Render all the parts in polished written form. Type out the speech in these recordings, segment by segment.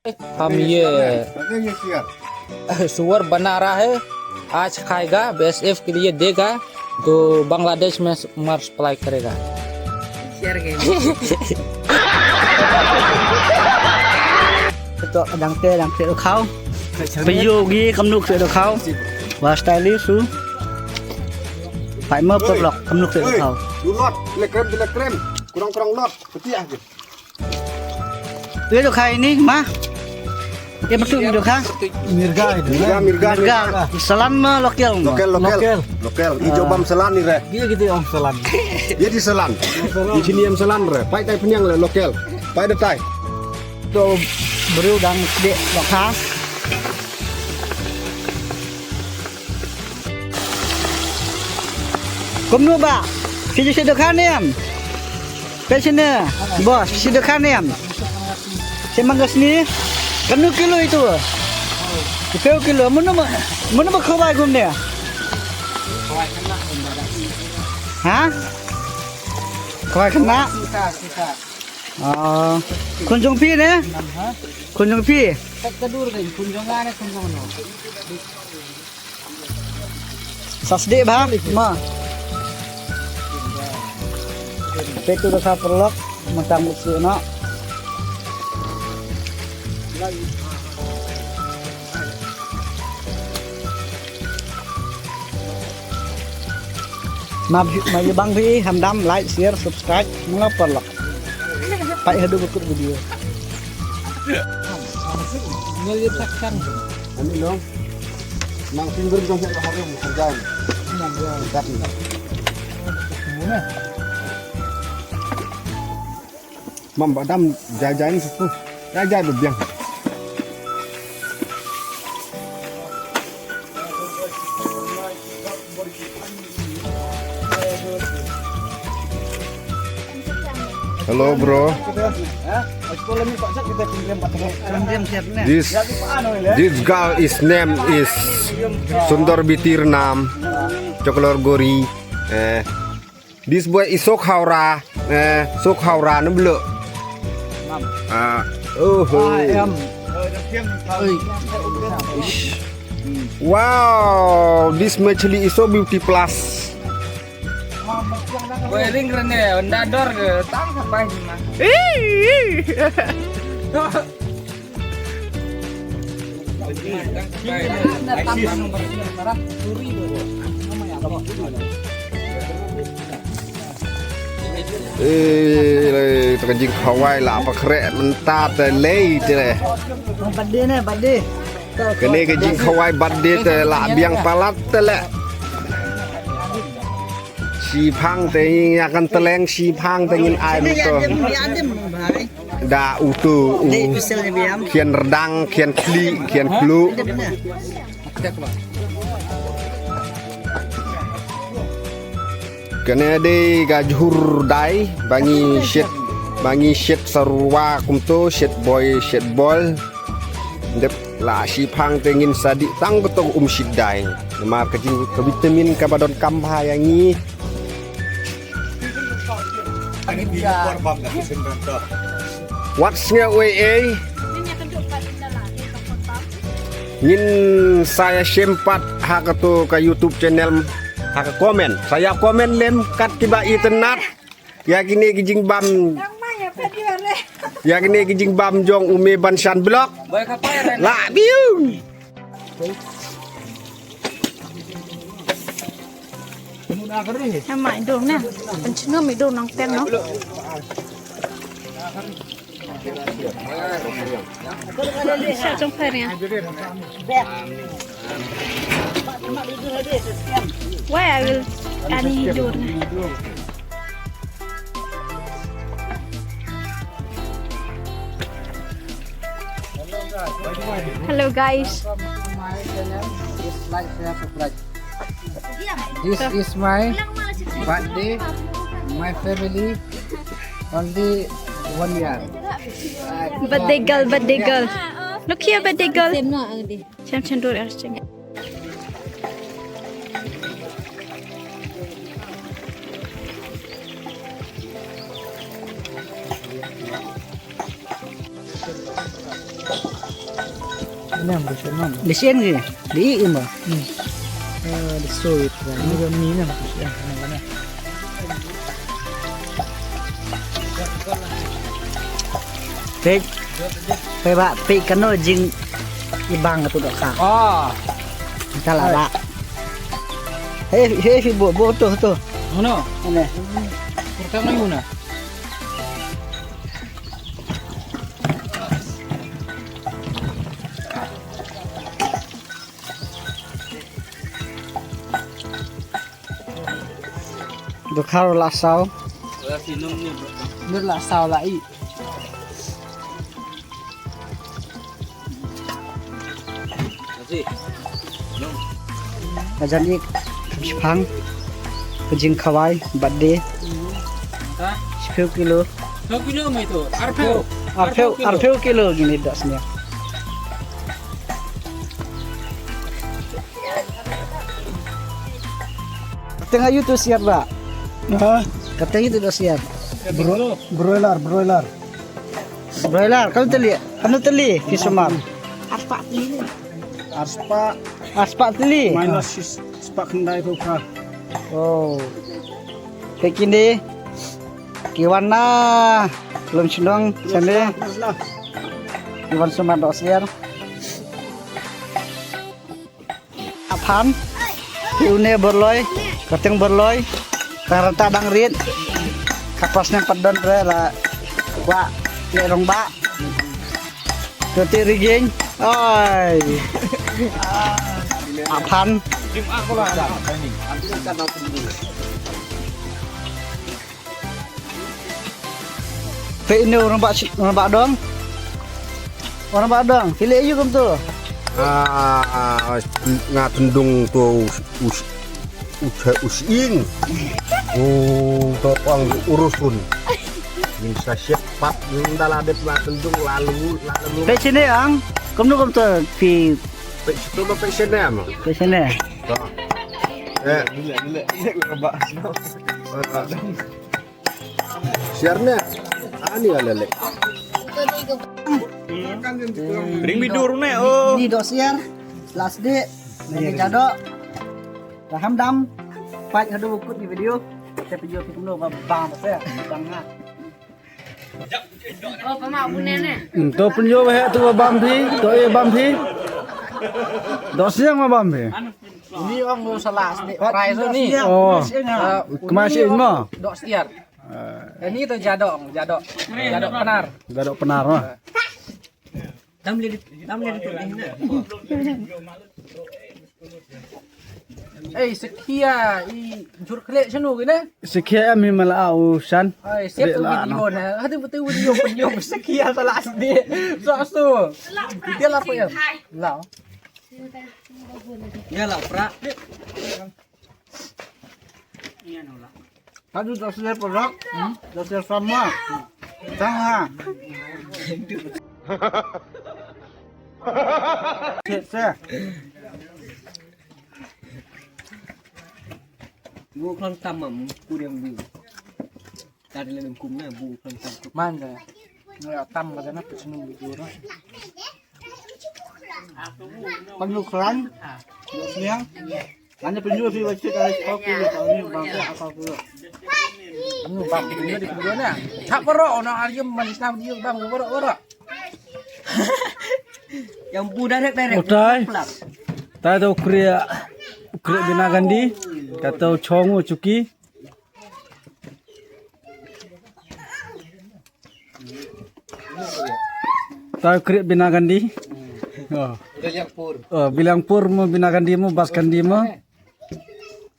हम ये सुअर बना रहा है, आज खाएगा, बीएसएफ के लिए देगा तो बांग्लादेश में मार सप्लाई करेगा। तो đằng tê được khâu bây giờ ghi cầm nước được khâu và stylist xuống phải mơ bật lọc cầm nước được khâu du lot krem kurang lot peti aja itu kayak ini mah ya betul itu kan mirga selan mah lokal hijau bam selan nih re dia gitu om selan dia di selan di sini yang selan re pai tai penyang le lokal pai detai tuh baru dan dek lokal Kom nu ba, video sudah kan em, passionnya, bos sudah kan em, saya manggas ni, kan kilo itu, kilo, mana kau baik gumnya, hah? Kau kena? Kunjung pi ne? Kunjung pi? Kedur kan kunjungan ada kunjungan. Sasde bah, ma. Itu rasa perlok mentang musuhna. Mà bang vi hamdam like share subscribe mengapa perlok. Pak hadu buku video. Ngelihatkan. ini dong mang finger dong saya harus kerjaan dekat nih Mam badam jajain suku jajai bebiang Halo bro. This girl is name is Sundar Bitirnam Chokolor Gori. This boy is Sokhaura. Sokhaura nemblo. Wow, this machli is so beauty plus. Wearing rene ndador ke tang sampai mah. Terjing Hawaii lah apa keren mentat lei teh. Badde ne badde. Kene kejing Hawaii badde teh lah biang palat teh le. Si pang teh akan teleng si pang tengin air itu. Da utu. Kian redang, kian kli, kian flu. Kene de gajhur dai bangi shit sarwa kumto shit boy shit ball. Dep la si pang tengin sadi tang betong shidai. Nama kejing ke vitamin kabadon kamha yang ni. What's your way Ngin saya sempat hak tu ke YouTube channel hak komen. Saya komen lem kat tiba internet. Ya gini kijing bam. Ya gini kijing bam jong ume bansan blok. La biu. Em mãi đường nè, anh chưa ngâm mấy đồ nóng ten nó. Sao trong phải nè? Why will ani hidur? Hello guys. This is my birthday, my family, only 1 year. Birthday girl. Look here, birthday girl. Xem đồ ở trên. Ini yang bisa non. Di sini di ima. Di suit. Ini kan minum ya. Mana? Pek ba pek kano jing ibang tu dok ka. Oh, Kita lah. Hei bu tu. mana? Ini. Pertama yuna. Dokar lasau. Ini lah sao lại. Kajan ik Jepang. Kejing kawai badde 10 kilo. 10 kilo itu. Arpeo. Arpeu kilo gini dak sini. Tengah YouTube siap, Pak. Katanya itu dah siap. Broiler. Broiler, kamu teli Kisumar. Aspak teli. Spak kendai tu kah. Oh. Pekini. Kiwana. Belum sindong sana. Kiwan Sumar dak siap. Apaan? Piune berloy, kateng berloy. Karena dang rit. Kapasnya pedon lah. Wa lerong ba. Tuti riging. Oi. Apaan? Ini orang bak dong. Orang bak dong. Pilih aja kamu tuh. Ngatendung tu usin. To ang urusun. Bisa cepat ndaladet ngatendung lalu. Ke sini ang. Kamu tuh pi Itu bapak sini ama. ke sini. Siarnya ani alele. Ini dosiar. Last day. Lagi jadok. Raham dam. Pak hadu ikut di video. Saya video film lo bang saya. Bang ha. Oh, pemak bunene. To penjo he tu bambi, to e bambi. Dosiang ma bambi. Ini orang mau salah. Price ni. Oh. Kemasih mo. Dok setiar. Ini tu jadok benar. Gadok penar mah. Sekia i jur kelek senu gini. Sekian mi malau san. Siap tu video na. Ada betul video penyo sekia salah sedih. So. Dia lah apa ya? Lah. Ya lah pra. Aduh dosiar produk. Dosiar sama. Tang ha. Saya. Bu khăn tăm mà cu đem bu ta đi lên cùng này bu khăn tăm Mana? Nggak tam ka na senu video na. Penyukran. Dosiang. Hanya penjual sih wajib ada kopi kalau ini bangsa apa dulu. Ano bang video di video na. Tak paro na ari manis na video bang paro. yang bu direct Utai. Tai tu kriya binagandi. Kata chongu cuki. Tai kriya binagandi. Oh. Bilang pur mo binagandi mo baskandi mo.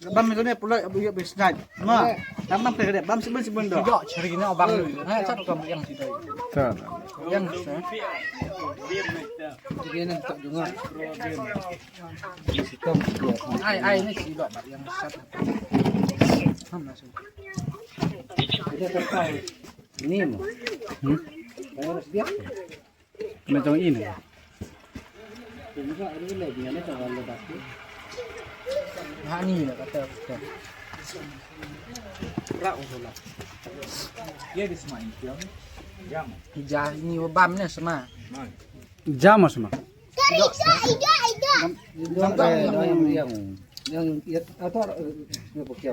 Bam itu ni pula abu ya bisnai. Ma, tamam ke bam sibun do. Video cari na bang. Ha satu kamu yang situ. Tak. Yang sa. Dia nak tak juga. Ai ni si dok yang satu. Ham masuk. Ini mo. Macam ini. Ha ni lah kata. Dia di semai jam. Hijau ni bam ni sama. Jam semua.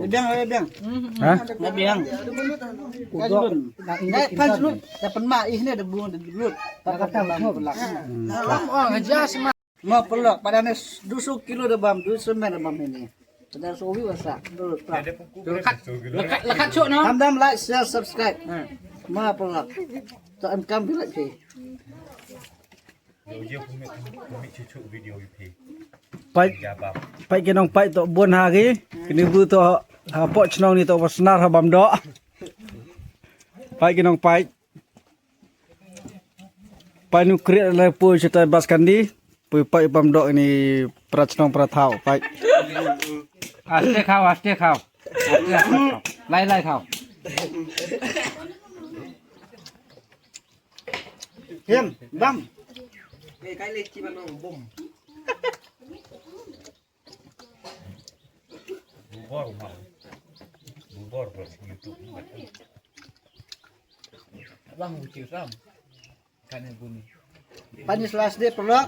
Biang. Hah? Nggak biang. Pan sulut. Dapat mak ini ada bunga di mulut. Kata mau pelak. Oh, ngejas mah. Mau pelak. Padahal 2 kilo dah bam. 2 semen dah bam ini. Padahal sowi wasa. Lekat cuk no. Hamdam like, share, subscribe. Mau pelak. Tak engkam bila sih. Pai kenong pai tok bon hari. Kini bu tok pok chnong ni tok senar habam dok. Pai kenong pai. Pai nu kreat le pu cerita bas kandi. Pu pai bam dok ini prachnong prathau pai. Aste khao. Lai khao. Hiam, bam. Cái lên chi mà nó bùm. Bang ucil ram. Kan bunyi. Panis last day pelak.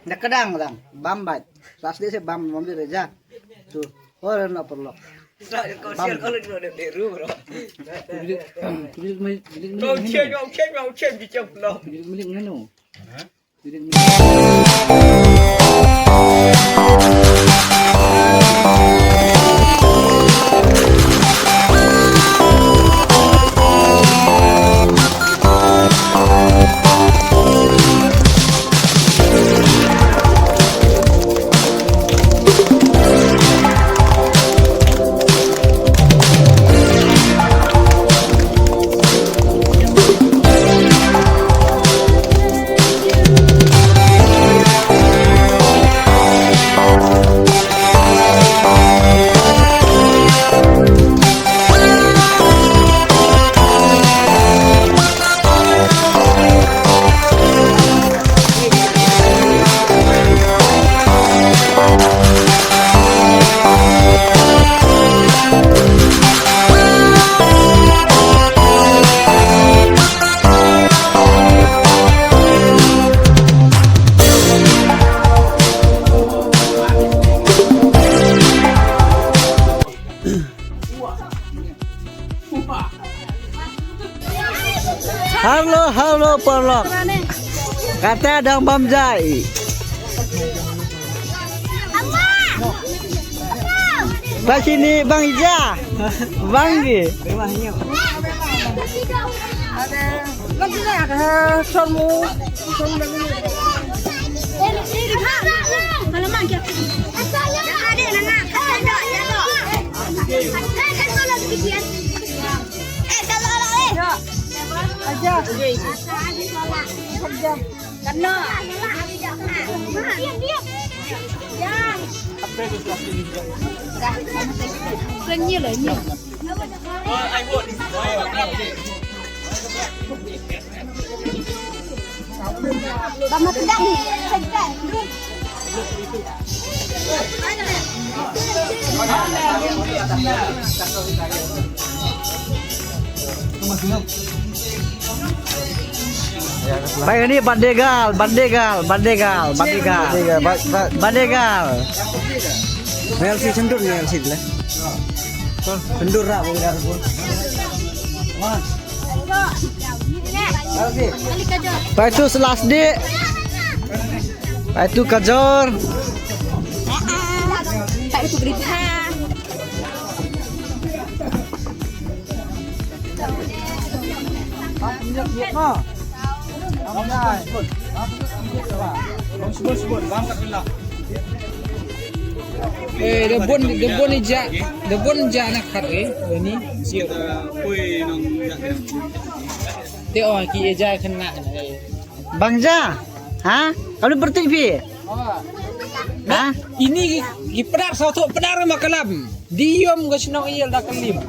Nak kedang dang. Bam bat. Last day saya bam dia reja. Tu. Orang nak pelak. Kau share kalau dia deru bro. Kau share di jam lo. Milik nganu. Halo pelak. Kata dang bam jai. Pas sini Bang Ija. Bang Gi. Baik ini bandegal. Melsi cendur Melsi lah. Cendur rak boleh pun. Pak itu selas di. Pak itu kajor. Pak itu berita. Debon ija nak khat ini siu. Teo ki eja kena. Bangja, ha? Kamu bertivi? Ini ki pedar satu pedar makalam. Diam gasnong iya dak lim.